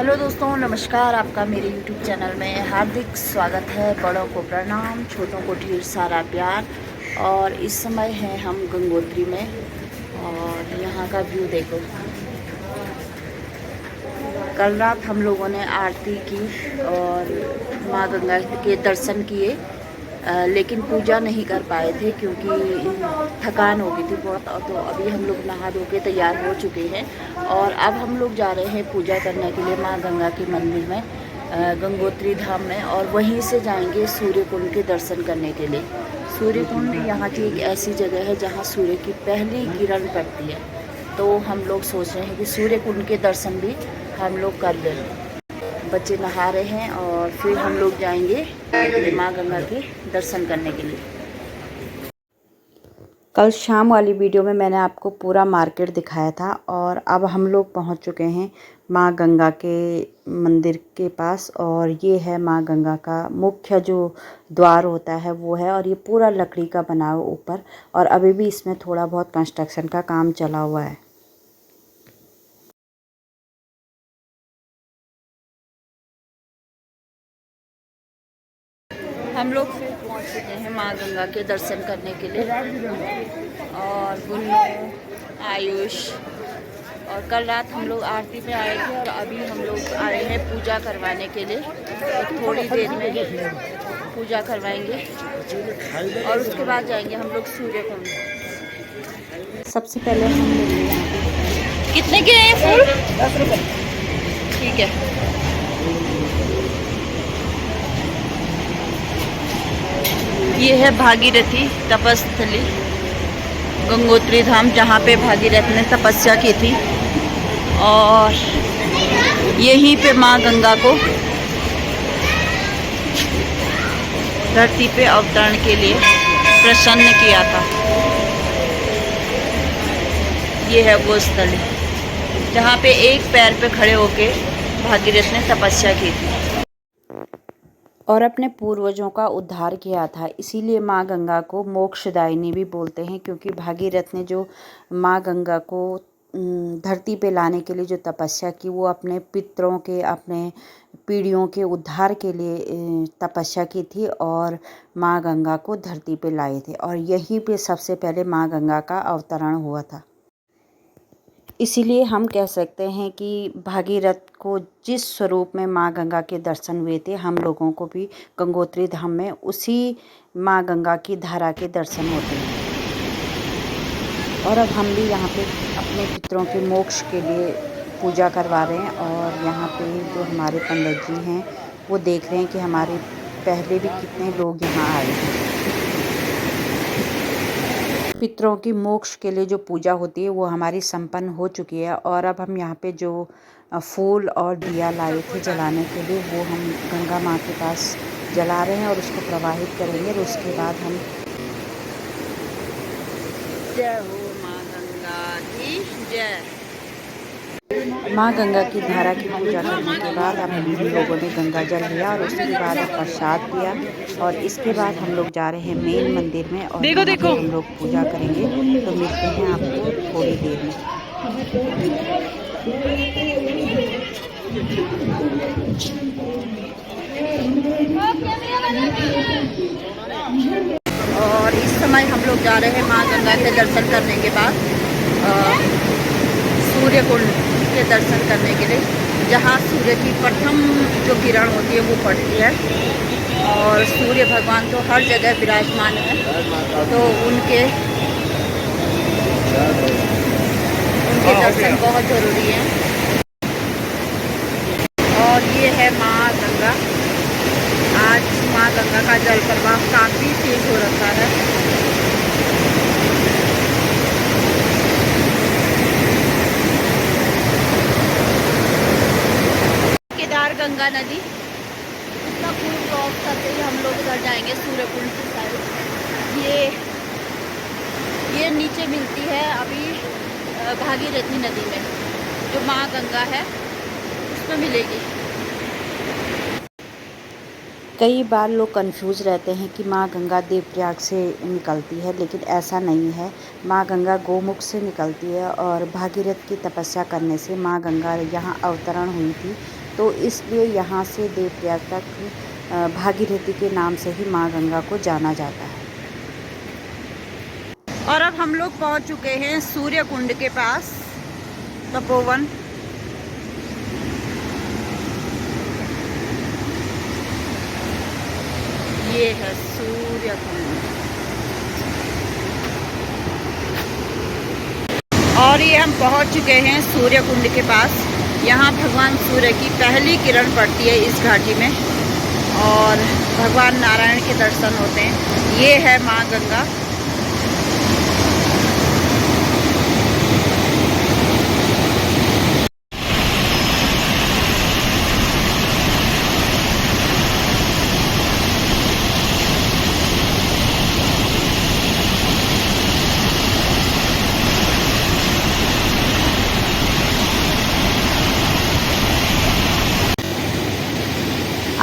Hello दोस्तों, नमस्कार। आपका मेरे YouTube चैनल में हार्दिक स्वागत है। बड़ों को प्रणाम, छोटों को ढेर सारा प्यार। और इस समय हैं हम गंगोत्री में और यहाँ का व्यू देखो। कल रात हम लोगों ने आरती की और माँ गंगा के दर्शन किए, लेकिन पूजा नहीं कर पाए थे क्योंकि थकान हो गई थी बहुत। और तो अभी हम लोग नहा धो के तैयार हो चुके हैं और अब हम लोग जा रहे हैं पूजा करने के लिए माँ गंगा के मंदिर में, गंगोत्री धाम में। और वहीं से जाएंगे सूर्य कुंड के दर्शन करने के लिए। सूर्य कुंड यहाँ की एक ऐसी जगह है जहाँ सूर्य की पहली किरण पड़ती है, तो हम लोग सोच रहे हैं कि सूर्य कुंड के दर्शन भी हम लोग कर लें। बच्चे नहा रहे हैं और फिर हम लोग जाएंगे माँ गंगा के दर्शन करने के लिए। कल शाम वाली वीडियो में मैंने आपको पूरा मार्केट दिखाया था और अब हम लोग पहुंच चुके हैं माँ गंगा के मंदिर के पास। और ये है माँ गंगा का मुख्य जो द्वार होता है वो है, और ये पूरा लकड़ी का बना हुआ ऊपर, और अभी भी इसमें थोड़ा बहुत कंस्ट्रक्शन का काम चला हुआ है। हम लोग फिर पहुँच चुके हैं माँ गंगा के दर्शन करने के लिए। और गुन्नू, आयुष, और कल रात हम लोग आरती पे आए थे और अभी हम लोग आए हैं पूजा करवाने के लिए। तो थोड़ी देर में पूजा करवाएंगे और उसके बाद जाएंगे हम लोग सूर्य कुंड। सबसे पहले हम लोग कितने के हैं फूल? 10 रुपये। ठीक है। ये है भागीरथी तपस्थली गंगोत्री धाम, जहाँ पे भागीरथ ने तपस्या की थी। और यहीं पे माँ गंगा को धरती पे अवतरण के लिए प्रसन्न किया था। ये है वो स्थल जहाँ पे एक पैर पे खड़े होके भागीरथ ने तपस्या की थी और अपने पूर्वजों का उद्धार किया था। इसीलिए माँ गंगा को मोक्षदायिनी भी बोलते हैं, क्योंकि भागीरथ ने जो माँ गंगा को धरती पे लाने के लिए जो तपस्या की, वो अपने पितरों के, अपने पीढ़ियों के उद्धार के लिए तपस्या की थी और माँ गंगा को धरती पे लाए थे। और यहीं पे सबसे पहले माँ गंगा का अवतरण हुआ था। इसीलिए हम कह सकते हैं कि भागीरथ को जिस स्वरूप में माँ गंगा के दर्शन हुए थे, हम लोगों को भी गंगोत्री धाम में उसी माँ गंगा की धारा के दर्शन होते हैं। और अब हम भी यहाँ पे अपने पितरों के मोक्ष के लिए पूजा करवा रहे हैं। और यहाँ पे जो हमारे पंडित जी हैं वो देख रहे हैं कि हमारे पहले भी कितने लोग यहाँ आए हैं। पितरों की मोक्ष के लिए जो पूजा होती है वो हमारी संपन्न हो चुकी है। और अब हम यहाँ पे जो फूल और दिया लाए थे जलाने के लिए, वो हम गंगा माँ के पास जला रहे हैं और उसको प्रवाहित करेंगे। और उसके बाद हम जय हो माँ गंगा की जय। माँ गंगा की धारा की पूजा करने के बाद अब हम लोगों ने गंगा जल लिया और उसके बाद प्रसाद दिया। और इसके बाद हम लोग जा रहे हैं मेन मंदिर में और देखो हम लोग पूजा करेंगे। तो मिलते हैं आपको थोड़ी देर में। और इस समय हम लोग जा रहे हैं माँ गंगा के दर्शन करने के बाद सूर्य कुंड के दर्शन करने के लिए, जहाँ सूर्य की प्रथम जो किरण होती है वो पड़ती है। और सूर्य भगवान तो हर जगह विराजमान है, तो उनके दर्शन बहुत ज़रूरी है। और ये है माँ गंगा। आज माँ गंगा का जल प्रवाह काफ़ी तेज हो रखा है। केदार गंगा नदी इसका फुल क्रॉस करते ही हम लोग उधर जाएंगे सूर्य कुंड की साइड। ये नीचे मिलती है अभी भागीरथी नदी में, जो माँ गंगा है उसमें मिलेगी। कई बार लोग कंफ्यूज रहते हैं कि माँ गंगा देवप्रयाग से निकलती है, लेकिन ऐसा नहीं है। माँ गंगा गोमुख से निकलती है और भागीरथ की तपस्या करने से माँ गंगा यहाँ अवतरण हुई थी। तो इसलिए यहाँ से देवप्रयाग तक भागीरथी के नाम से ही माँ गंगा को जाना जाता है। और अब हम लोग पहुँच चुके हैं सूर्य कुंड के पास, तपोवन। ये है सूर्य कुंड और ये हम पहुंच चुके हैं सूर्य कुंड के पास। यहाँ भगवान सूर्य की पहली किरण पड़ती है इस घाटी में और भगवान नारायण के दर्शन होते हैं। ये है माँ गंगा।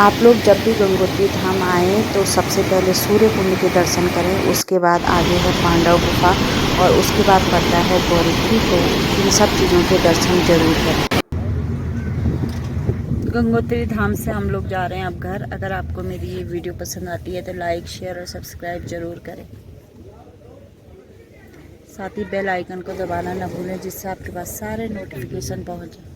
आप लोग जब भी गंगोत्री धाम आएँ तो सबसे पहले सूर्य कुंड के दर्शन करें, उसके बाद आगे है पांडव गुफा और उसके बाद पड़ता है गौरीकुंड। तो इन सब चीज़ों के दर्शन जरूर करें। गंगोत्री धाम से हम लोग जा रहे हैं अब घर। अगर आपको मेरी ये वीडियो पसंद आती है तो लाइक, शेयर और सब्सक्राइब जरूर करें। साथ ही बेल आइकन को दबाना न भूलें, जिससे आपके पास सारे नोटिफिकेशन पहुँचे।